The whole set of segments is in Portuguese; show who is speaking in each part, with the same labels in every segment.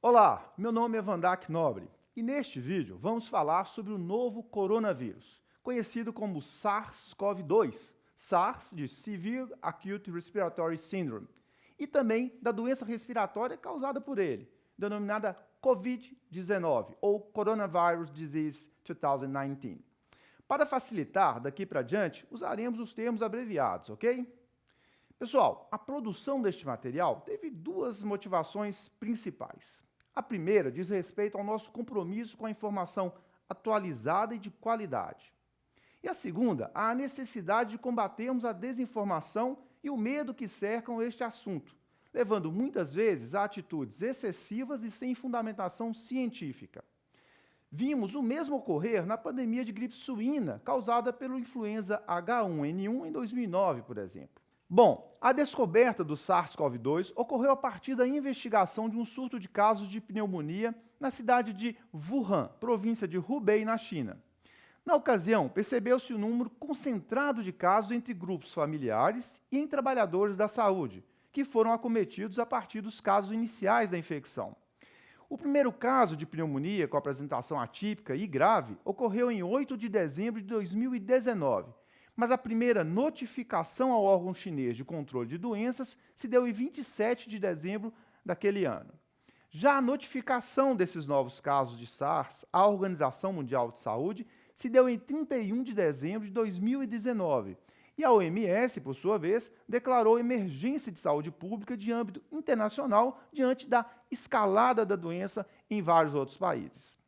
Speaker 1: Olá, meu nome é Vandac Nobre e neste vídeo vamos falar sobre o novo coronavírus, conhecido como SARS-CoV-2, SARS de Severe Acute Respiratory Syndrome, e também da doença respiratória causada por ele, denominada COVID-19 ou Coronavirus Disease 2019. Para facilitar, daqui para diante, usaremos os termos abreviados, ok? Pessoal, a produção deste material teve duas motivações principais. A primeira diz respeito ao nosso compromisso com a informação atualizada e de qualidade. E a segunda, a necessidade de combatermos a desinformação e o medo que cercam este assunto, levando muitas vezes a atitudes excessivas e sem fundamentação científica. Vimos o mesmo ocorrer na pandemia de gripe suína, causada pelo influenza H1N1 em 2009, por exemplo. Bom, a descoberta do SARS-CoV-2 ocorreu a partir da investigação de um surto de casos de pneumonia na cidade de Wuhan, província de Hubei, na China. Na ocasião, percebeu-se um número concentrado de casos entre grupos familiares e em trabalhadores da saúde, que foram acometidos a partir dos casos iniciais da infecção. O primeiro caso de pneumonia com apresentação atípica e grave ocorreu em 8 de dezembro de 2019, mas a primeira notificação ao órgão chinês de controle de doenças se deu em 27 de dezembro daquele ano. Já a notificação desses novos casos de SARS à Organização Mundial de Saúde se deu em 31 de dezembro de 2019, e a OMS, por sua vez, declarou emergência de saúde pública de âmbito internacional diante da escalada da doença em vários outros países.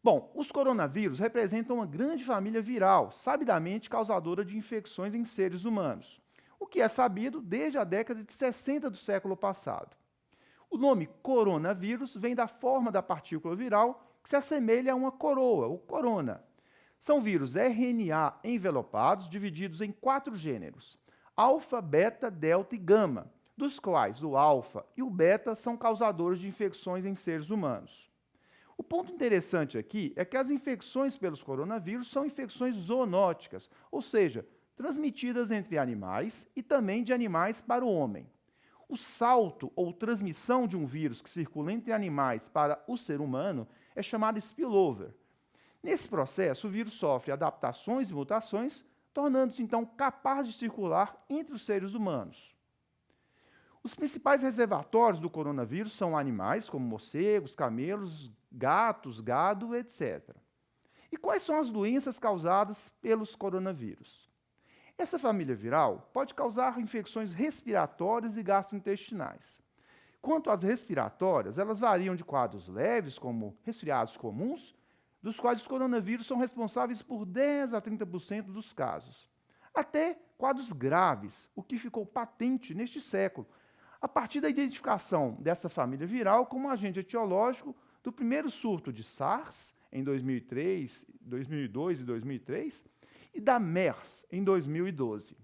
Speaker 1: Bom, os coronavírus representam uma grande família viral, sabidamente causadora de infecções em seres humanos, o que é sabido desde a década de 60 do século passado. O nome coronavírus vem da forma da partícula viral que se assemelha a uma coroa, ou corona. São vírus RNA envelopados, divididos em 4 gêneros: alfa, beta, delta e gama, dos quais o alfa e o beta são causadores de infecções em seres humanos. O ponto interessante aqui é que as infecções pelos coronavírus são infecções zoonóticas, ou seja, transmitidas entre animais e também de animais para o homem. O salto ou transmissão de um vírus que circula entre animais para o ser humano é chamado spillover. Nesse processo, o vírus sofre adaptações e mutações, tornando-se então capaz de circular entre os seres humanos. Os principais reservatórios do coronavírus são animais como morcegos, camelos, gatos, gado, etc. E quais são as doenças causadas pelos coronavírus? Essa família viral pode causar infecções respiratórias e gastrointestinais. Quanto às respiratórias, elas variam de quadros leves, como resfriados comuns, dos quais os coronavírus são responsáveis por 10 a 30% dos casos, até quadros graves, o que ficou patente neste século, a partir da identificação dessa família viral como agente etiológico do primeiro surto de SARS, em 2002 e 2003, e da MERS, em 2012.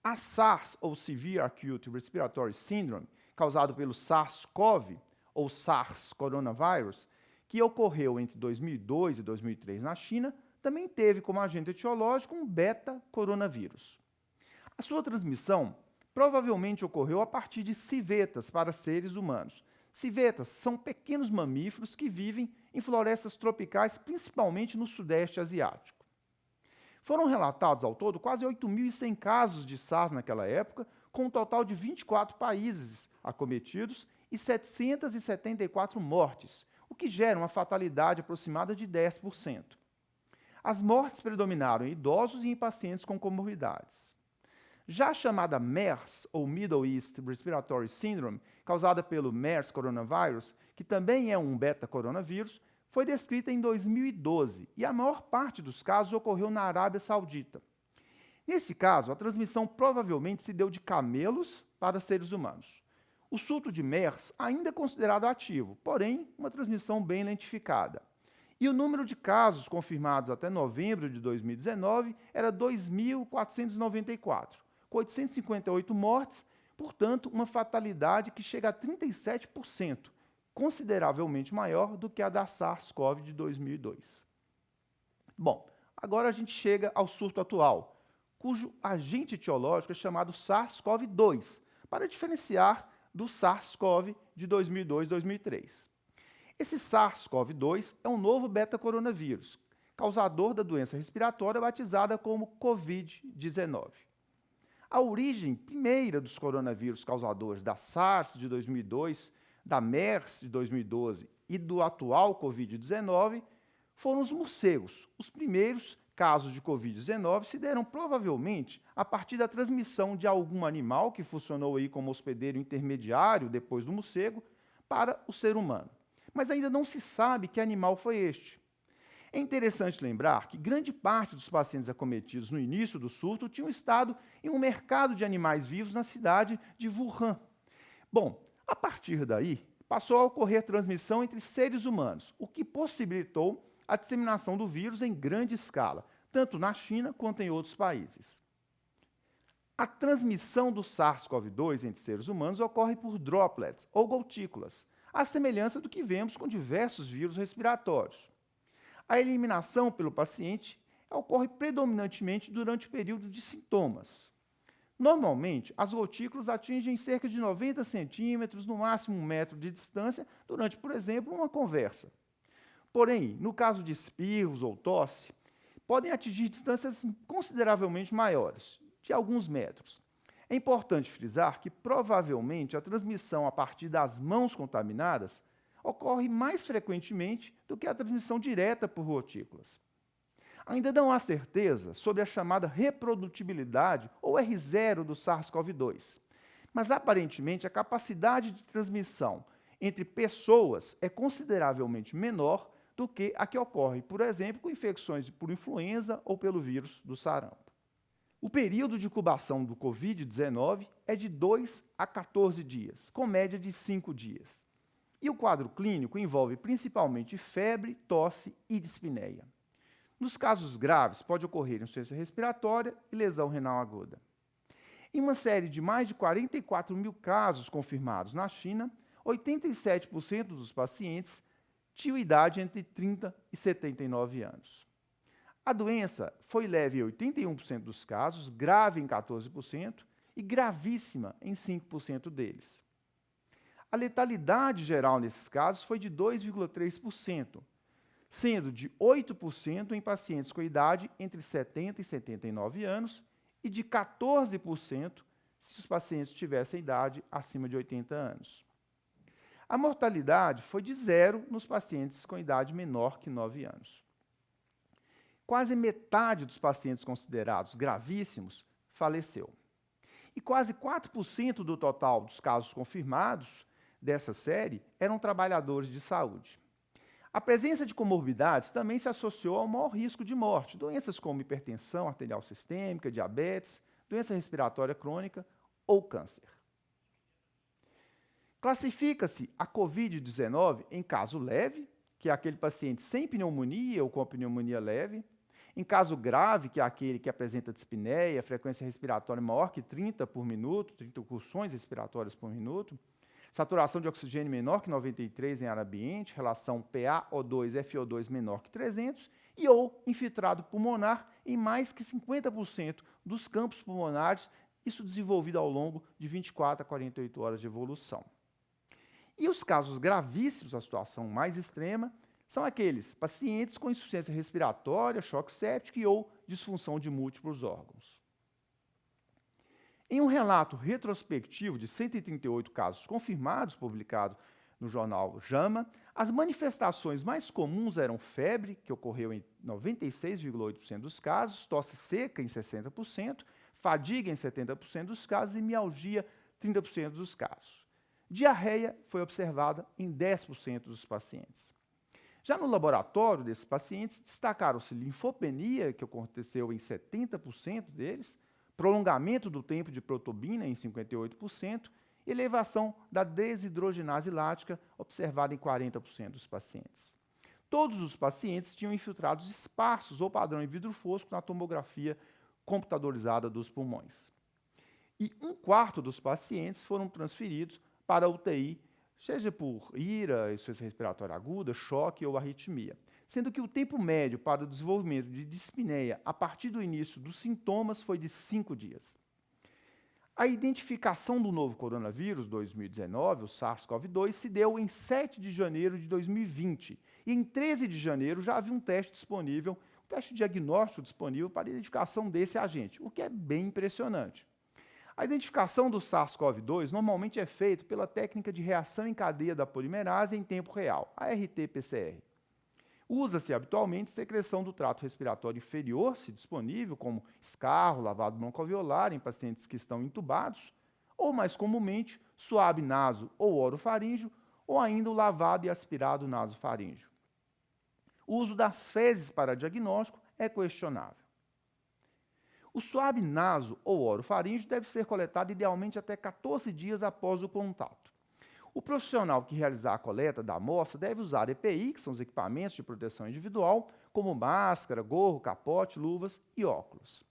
Speaker 1: A SARS, ou Severe Acute Respiratory Syndrome, causado pelo SARS-CoV, ou SARS Coronavirus, que ocorreu entre 2002 e 2003 na China, também teve como agente etiológico um beta-coronavírus. A sua transmissão provavelmente ocorreu a partir de civetas para seres humanos. Civetas são pequenos mamíferos que vivem em florestas tropicais, principalmente no Sudeste Asiático. Foram relatados ao todo quase 8.100 casos de SARS naquela época, com um total de 24 países acometidos e 774 mortes, o que gera uma fatalidade aproximada de 10%. As mortes predominaram em idosos e em pacientes com comorbidades. Já a chamada MERS, ou Middle East Respiratory Syndrome, causada pelo MERS coronavirus, que também é um beta-coronavírus, foi descrita em 2012 e a maior parte dos casos ocorreu na Arábia Saudita. Nesse caso, a transmissão provavelmente se deu de camelos para seres humanos. O surto de MERS ainda é considerado ativo, porém, uma transmissão bem lentificada. E o número de casos confirmados até novembro de 2019 era 2.494, com 858 mortes, portanto, uma fatalidade que chega a 37%, consideravelmente maior do que a da SARS-CoV de 2002. Bom, agora a gente chega ao surto atual, cujo agente etiológico é chamado SARS-CoV-2, para diferenciar do SARS-CoV de 2002-2003. Esse SARS-CoV-2 é um novo beta-coronavírus, causador da doença respiratória batizada como Covid-19. A origem primeira dos coronavírus causadores da SARS de 2002, da MERS de 2012 e do atual Covid-19 foram os morcegos. Os primeiros casos de Covid-19 se deram provavelmente a partir da transmissão de algum animal que funcionou aí como hospedeiro intermediário depois do morcego para o ser humano. Mas ainda não se sabe que animal foi este. É interessante lembrar que grande parte dos pacientes acometidos no início do surto tinham estado em um mercado de animais vivos na cidade de Wuhan. Bom, a partir daí, passou a ocorrer transmissão entre seres humanos, o que possibilitou a disseminação do vírus em grande escala, tanto na China quanto em outros países. A transmissão do SARS-CoV-2 entre seres humanos ocorre por droplets ou gotículas, à semelhança do que vemos com diversos vírus respiratórios. A eliminação pelo paciente ocorre predominantemente durante o período de sintomas. Normalmente, as gotículas atingem cerca de 90 centímetros, no máximo 1 metro de distância, durante, por exemplo, uma conversa. Porém, no caso de espirros ou tosse, podem atingir distâncias consideravelmente maiores, de alguns metros. É importante frisar que, provavelmente, a transmissão a partir das mãos contaminadas ocorre mais frequentemente do que a transmissão direta por gotículas. Ainda não há certeza sobre a chamada reprodutibilidade, ou R0, do SARS-CoV-2, mas, aparentemente, a capacidade de transmissão entre pessoas é consideravelmente menor do que a que ocorre, por exemplo, com infecções por influenza ou pelo vírus do sarampo. O período de incubação do Covid-19 é de 2 a 14 dias, com média de 5 dias. E o quadro clínico envolve principalmente febre, tosse e dispneia. Nos casos graves, pode ocorrer insuficiência respiratória e lesão renal aguda. Em uma série de mais de 44 mil casos confirmados na China, 87% dos pacientes tinham idade entre 30 e 79 anos. A doença foi leve em 81% dos casos, grave em 14% e gravíssima em 5% deles. A letalidade geral nesses casos foi de 2,3%, sendo de 8% em pacientes com idade entre 70 e 79 anos e de 14% se os pacientes tivessem idade acima de 80 anos. A mortalidade foi de 0 nos pacientes com idade menor que 9 anos. Quase metade dos pacientes considerados gravíssimos faleceu. E quase 4% do total dos casos confirmados dessa série eram trabalhadores de saúde. A presença de comorbidades também se associou ao maior risco de morte, doenças como hipertensão arterial sistêmica, diabetes, doença respiratória crônica ou câncer. Classifica-se a Covid-19 em caso leve, que é aquele paciente sem pneumonia ou com pneumonia leve, em caso grave, que é aquele que apresenta dispneia, frequência respiratória maior que 30 por minuto, 30 incursões respiratórias por minuto, saturação de oxigênio menor que 93 em ar ambiente, relação PaO2-FO2 menor que 300, e ou infiltrado pulmonar em mais que 50% dos campos pulmonares, isso desenvolvido ao longo de 24 a 48 horas de evolução. E os casos gravíssimos, a situação mais extrema, são aqueles pacientes com insuficiência respiratória, choque séptico e ou disfunção de múltiplos órgãos. Em um relato retrospectivo de 138 casos confirmados, publicado no jornal JAMA, as manifestações mais comuns eram febre, que ocorreu em 96,8% dos casos, tosse seca em 60%, fadiga em 70% dos casos e mialgia em 30% dos casos. Diarreia foi observada em 10% dos pacientes. Já no laboratório desses pacientes, destacaram-se linfopenia, que aconteceu em 70% deles, prolongamento do tempo de protobina em 58%, e elevação da desidrogenase lática, observada em 40% dos pacientes. Todos os pacientes tinham infiltrados esparsos ou padrão em vidro fosco na tomografia computadorizada dos pulmões. E 1/4 dos pacientes foram transferidos para a UTI, seja por IRA, insuficiência respiratória aguda, choque ou arritmia, sendo que o tempo médio para o desenvolvimento de dispneia a partir do início dos sintomas foi de 5 dias. A identificação do novo coronavírus 2019, o SARS-CoV-2, se deu em 7 de janeiro de 2020. E em 13 de janeiro já havia um teste disponível, um teste diagnóstico disponível para a identificação desse agente, o que é bem impressionante. A identificação do SARS-CoV-2 normalmente é feita pela técnica de reação em cadeia da polimerase em tempo real, a RT-PCR. Usa-se habitualmente secreção do trato respiratório inferior, se disponível, como escarro, lavado broncoalveolar em pacientes que estão intubados, ou mais comumente, suave naso ou orofaríngeo, ou ainda o lavado e aspirado nasofaríngeo. O uso das fezes para diagnóstico é questionável. O suave naso ou orofaríngeo deve ser coletado idealmente até 14 dias após o contato. O profissional que realizar a coleta da amostra deve usar EPI, que são os equipamentos de proteção individual, como máscara, gorro, capote, luvas e óculos.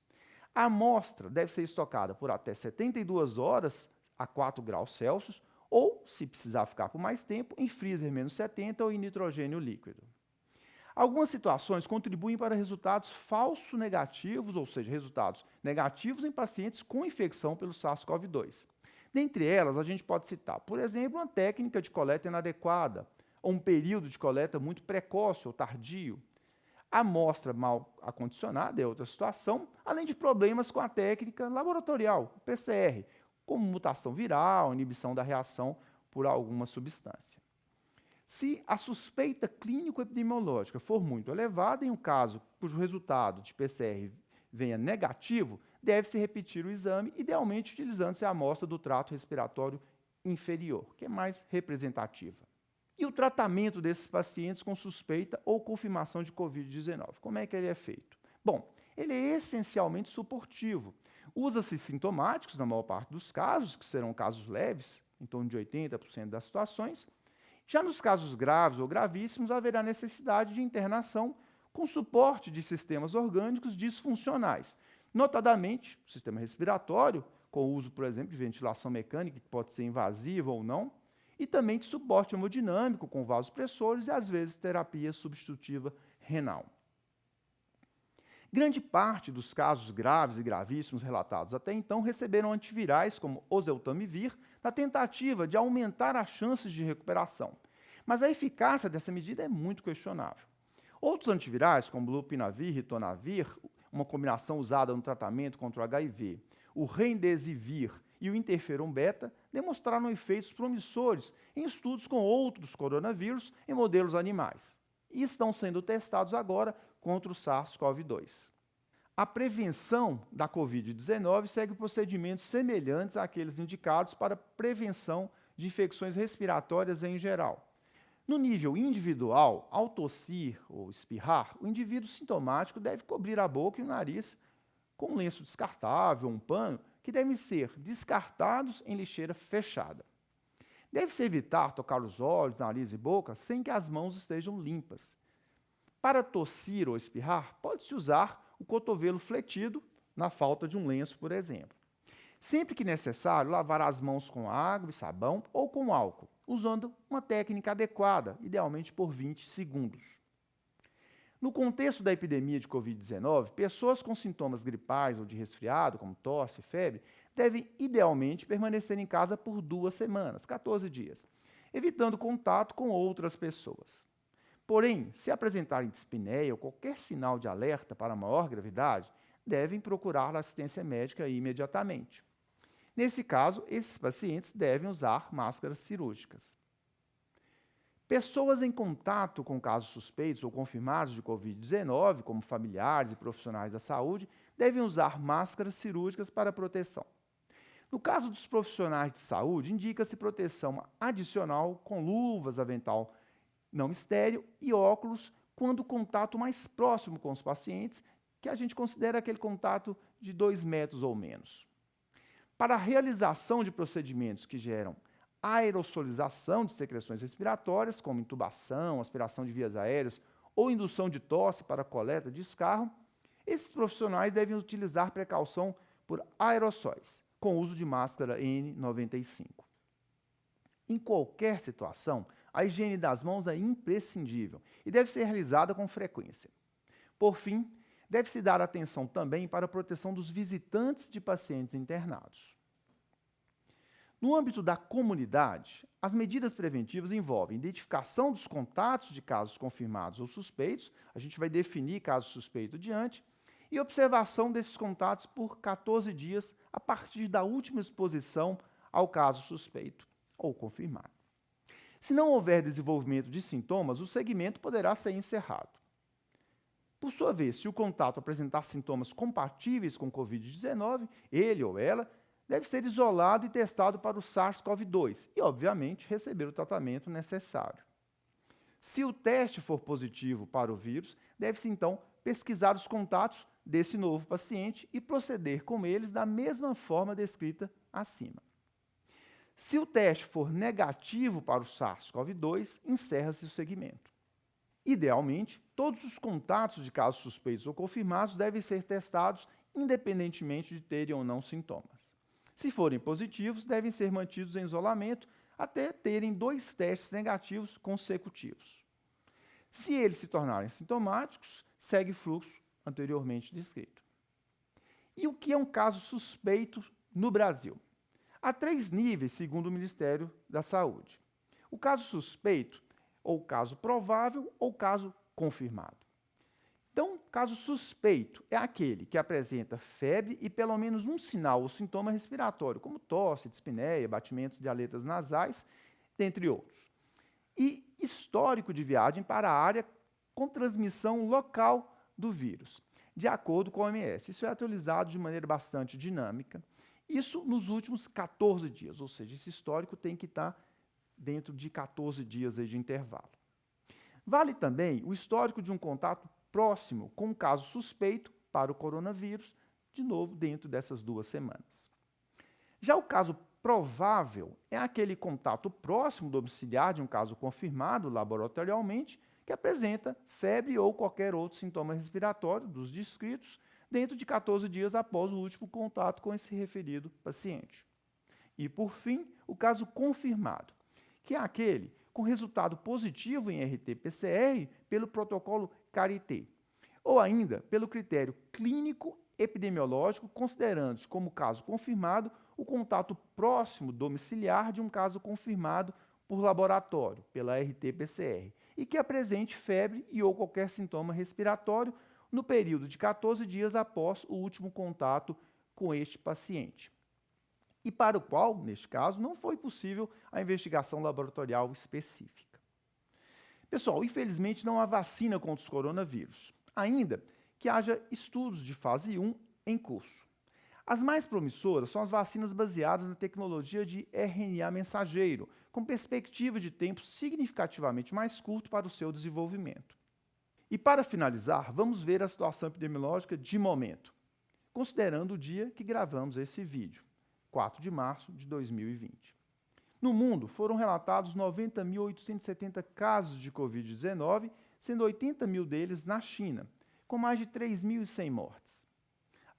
Speaker 1: A amostra deve ser estocada por até 72 horas a 4 graus Celsius ou, se precisar ficar por mais tempo, em freezer menos 70 ou em nitrogênio líquido. Algumas situações contribuem para resultados falso negativos, ou seja, resultados negativos em pacientes com infecção pelo SARS-CoV-2. Dentre elas, a gente pode citar, por exemplo, uma técnica de coleta inadequada, ou um período de coleta muito precoce ou tardio. A amostra mal acondicionada é outra situação, além de problemas com a técnica laboratorial, PCR, como mutação viral, inibição da reação por alguma substância. Se a suspeita clínico-epidemiológica for muito elevada, em um caso cujo resultado de PCR venha negativo, deve-se repetir o exame, idealmente utilizando-se a amostra do trato respiratório inferior, que é mais representativa. E o tratamento desses pacientes com suspeita ou confirmação de Covid-19, como é que ele é feito? Bom, ele é essencialmente suportivo. Usa-se sintomáticos na maior parte dos casos, que serão casos leves, em torno de 80% das situações. Já nos casos graves ou gravíssimos, haverá necessidade de internação com suporte de sistemas orgânicos disfuncionais, notadamente o sistema respiratório, com o uso, por exemplo, de ventilação mecânica, que pode ser invasiva ou não, e também de suporte hemodinâmico, com vasopressores e, às vezes, terapia substitutiva renal. Grande parte dos casos graves e gravíssimos relatados até então receberam antivirais, como oseltamivir, na tentativa de aumentar as chances de recuperação. Mas a eficácia dessa medida é muito questionável. Outros antivirais, como lopinavir e ritonavir, uma combinação usada no tratamento contra o HIV, o remdesivir e o interferon beta, demonstraram efeitos promissores em estudos com outros coronavírus em modelos animais e estão sendo testados agora contra o SARS-CoV-2. A prevenção da Covid-19 segue procedimentos semelhantes àqueles indicados para prevenção de infecções respiratórias em geral. No nível individual, ao tossir ou espirrar, o indivíduo sintomático deve cobrir a boca e o nariz com um lenço descartável ou um pano, que devem ser descartados em lixeira fechada. Deve-se evitar tocar os olhos, nariz e boca sem que as mãos estejam limpas. Para tossir ou espirrar, pode-se usar o cotovelo fletido, na falta de um lenço, por exemplo. Sempre que necessário, lavar as mãos com água e sabão ou com álcool, usando uma técnica adequada, idealmente por 20 segundos. No contexto da epidemia de Covid-19, pessoas com sintomas gripais ou de resfriado, como tosse e febre, devem idealmente permanecer em casa por 2 semanas, 14 dias, evitando contato com outras pessoas. Porém, se apresentarem dispneia ou qualquer sinal de alerta para maior gravidade, devem procurar assistência médica imediatamente. Nesse caso, esses pacientes devem usar máscaras cirúrgicas. Pessoas em contato com casos suspeitos ou confirmados de Covid-19, como familiares e profissionais da saúde, devem usar máscaras cirúrgicas para proteção. No caso dos profissionais de saúde, indica-se proteção adicional com luvas, avental não estéril e óculos quando o contato mais próximo com os pacientes, que a gente considera aquele contato de 2 metros ou menos. Para a realização de procedimentos que geram aerossolização de secreções respiratórias, como intubação, aspiração de vias aéreas ou indução de tosse para coleta de escarro, esses profissionais devem utilizar precaução por aerossóis, com uso de máscara N95. Em qualquer situação, a higiene das mãos é imprescindível e deve ser realizada com frequência. Por fim, deve-se dar atenção também para a proteção dos visitantes de pacientes internados. No âmbito da comunidade, as medidas preventivas envolvem identificação dos contatos de casos confirmados ou suspeitos, a gente vai definir caso suspeito diante, e observação desses contatos por 14 dias a partir da última exposição ao caso suspeito ou confirmado. Se não houver desenvolvimento de sintomas, o segmento poderá ser encerrado. Por sua vez, se o contato apresentar sintomas compatíveis com Covid-19, ele ou ela deve ser isolado e testado para o SARS-CoV-2 e, obviamente, receber o tratamento necessário. Se o teste for positivo para o vírus, deve-se, então, pesquisar os contatos desse novo paciente e proceder com eles da mesma forma descrita acima. Se o teste for negativo para o SARS-CoV-2, encerra-se o segmento. Idealmente, todos os contatos de casos suspeitos ou confirmados devem ser testados independentemente de terem ou não sintomas. Se forem positivos, devem ser mantidos em isolamento até terem 2 testes negativos consecutivos. Se eles se tornarem sintomáticos, segue o fluxo anteriormente descrito. E o que é um caso suspeito no Brasil? Há 3 níveis, segundo o Ministério da Saúde. O caso suspeito, ou caso provável, ou caso confirmado. Então, caso suspeito é aquele que apresenta febre e pelo menos um sinal ou sintoma respiratório, como tosse, dispneia, batimentos de aletas nasais, dentre outros. E histórico de viagem para a área com transmissão local do vírus, de acordo com a OMS. Isso é atualizado de maneira bastante dinâmica. Isso nos últimos 14 dias, ou seja, esse histórico tem que estar dentro de 14 dias aí de intervalo. Vale também o histórico de um contato próximo com um caso suspeito para o coronavírus, de novo dentro dessas 2 semanas. Já o caso provável é aquele contato próximo domiciliar de um caso confirmado laboratorialmente que apresenta febre ou qualquer outro sintoma respiratório dos descritos dentro de 14 dias após o último contato com esse referido paciente. E, por fim, o caso confirmado, que é aquele com resultado positivo em RT-PCR pelo protocolo Charité, ou ainda pelo critério clínico epidemiológico, considerando-se como caso confirmado o contato próximo domiciliar de um caso confirmado por laboratório, pela RT-PCR, e que apresente febre e ou qualquer sintoma respiratório no período de 14 dias após o último contato com este paciente. E para o qual, neste caso, não foi possível a investigação laboratorial específica. Pessoal, infelizmente não há vacina contra os coronavírus, ainda que haja estudos de fase 1 em curso. As mais promissoras são as vacinas baseadas na tecnologia de RNA mensageiro, com perspectiva de tempo significativamente mais curto para o seu desenvolvimento. E para finalizar, vamos ver a situação epidemiológica de momento, considerando o dia que gravamos esse vídeo, 4 de março de 2020. No mundo, foram relatados 90.870 casos de Covid-19, sendo 80 mil deles na China, com mais de 3.100 mortes.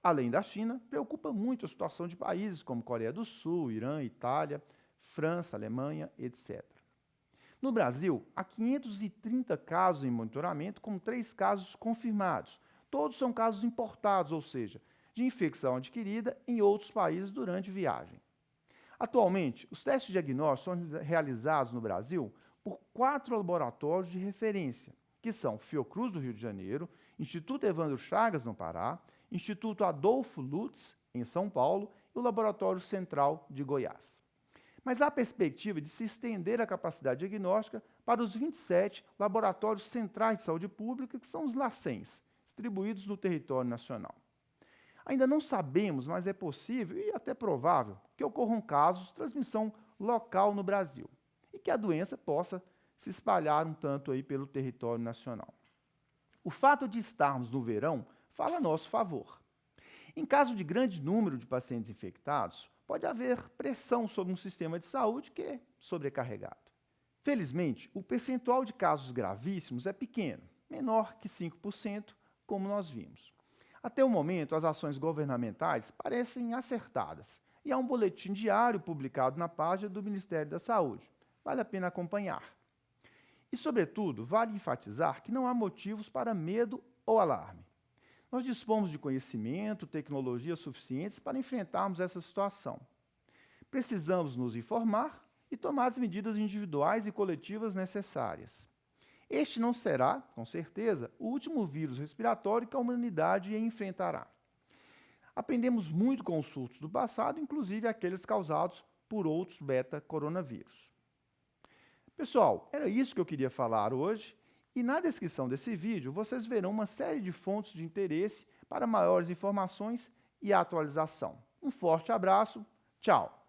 Speaker 1: Além da China, preocupa muito a situação de países como Coreia do Sul, Irã, Itália, França, Alemanha, etc. No Brasil, há 530 casos em monitoramento, com 3 casos confirmados. Todos são casos importados, ou seja, de infecção adquirida em outros países durante viagem. Atualmente, os testes diagnósticos são realizados no Brasil por 4 laboratórios de referência, que são Fiocruz, do Rio de Janeiro, Instituto Evandro Chagas, no Pará, Instituto Adolfo Lutz, em São Paulo, e o Laboratório Central de Goiás. Mas há perspectiva de se estender a capacidade diagnóstica para os 27 laboratórios centrais de saúde pública, que são os LACENs, distribuídos no território nacional. Ainda não sabemos, mas é possível e até provável que ocorram casos de transmissão local no Brasil e que a doença possa se espalhar um tanto aí pelo território nacional. O fato de estarmos no verão fala a nosso favor. Em caso de grande número de pacientes infectados, pode haver pressão sobre um sistema de saúde que é sobrecarregado. Felizmente, o percentual de casos gravíssimos é pequeno, menor que 5%, como nós vimos. Até o momento, as ações governamentais parecem acertadas e há um boletim diário publicado na página do Ministério da Saúde. Vale a pena acompanhar. E, sobretudo, vale enfatizar que não há motivos para medo ou alarme. Nós dispomos de conhecimento, tecnologia suficientes para enfrentarmos essa situação. Precisamos nos informar e tomar as medidas individuais e coletivas necessárias. Este não será, com certeza, o último vírus respiratório que a humanidade enfrentará. Aprendemos muito com os surtos do passado, inclusive aqueles causados por outros beta-coronavírus. Pessoal, era isso que eu queria falar hoje, e na descrição desse vídeo vocês verão uma série de fontes de interesse para maiores informações e atualização. Um forte abraço, tchau!